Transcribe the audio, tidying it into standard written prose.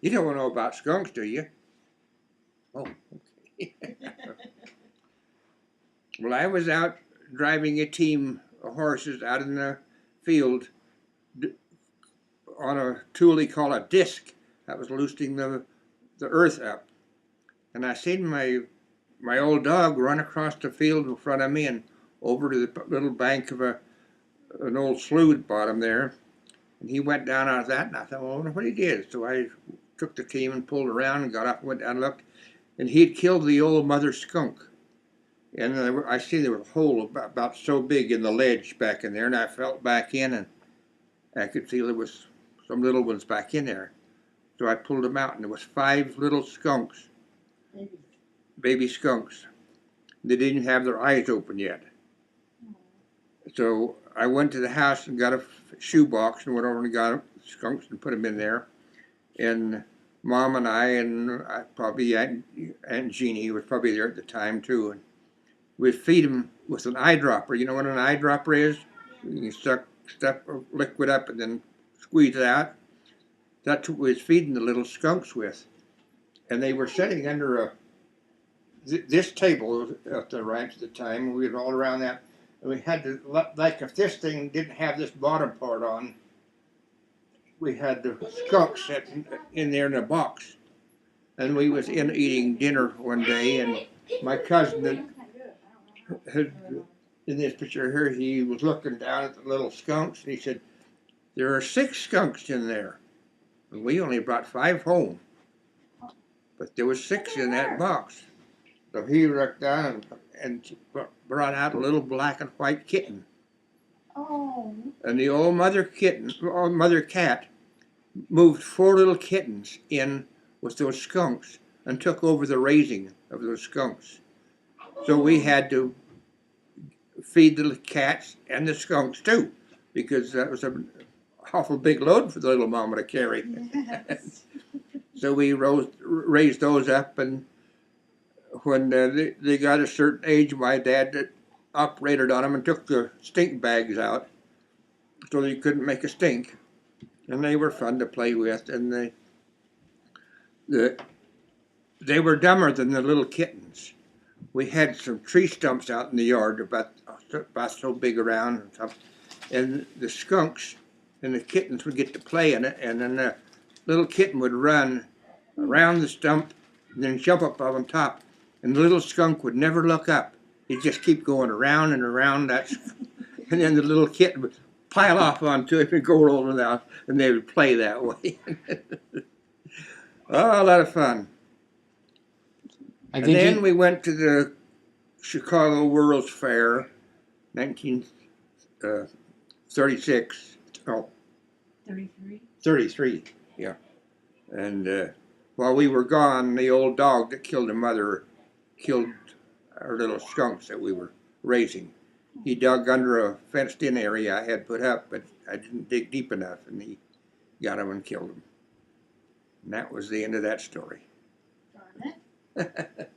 You don't know about skunks, do you? Oh, okay. Well, I was out driving a team of horses out in the field on a tool they call a disc that was loosening the earth up. And I seen my old dog run across the field in front of me and over to the little bank of an old slough at the bottom there. And he went down out of that, and I thought, well, I wonder what he did. So I took the team and pulled around and got up and went down and looked. And he'd killed the old mother skunk. And I seen there was a hole about so big in the ledge back in there, and I felt back in, and I could see there was some little ones back in there. So I pulled them out, and there was 5 little skunks, baby skunks. They didn't have their eyes open yet. So I went to the house and got a shoebox and went over and got skunks and put them in there. And Mom and I probably Aunt Jeannie was probably there at the time too. And we'd feed them with an eyedropper. You know what an eyedropper is? You stuff liquid up and then squeeze it out. That's what we was feeding the little skunks with. And they were sitting under this table at the ranch at the time. And we were all around that. And we had to, like if this thing didn't have this bottom part on, we had the skunks sitting in there in a box. And we was in eating dinner one day, and my cousin had, in this picture here, he was looking down at the little skunks, and he said, there are 6 skunks in there. And we only brought 5 home. But there was 6 in that box. So he looked down and brought out a little black and white kitten. Oh. And the old mother cat moved 4 little kittens in with those skunks and took over the raising of those skunks. So we had to feed the cats and the skunks too, because that was an awful big load for the little mama to carry. Yes. So we raised those up, and when they got a certain age, my dad operated on them and took the stink bags out so they couldn't make a stink. And they were fun to play with, and they were dumber than the little kittens. We had some tree stumps out in the yard about so big around and stuff, and the skunks and the kittens would get to play in it, and then the little kitten would run around the stump and then jump up on top, and the little skunk would never look up. He'd just keep going around and around that, and then the little kitten would pile off onto it and go rolling out, and they would play that way. Oh, a lot of fun. And then we went to the Chicago World's Fair, 1936. Oh, 33, yeah. And while we were gone, the old dog that killed the mother killed our little skunks that we were raising. He dug under a fenced-in area I had put up, but I didn't dig deep enough, and he got him and killed him. And that was the end of that story. Darn it.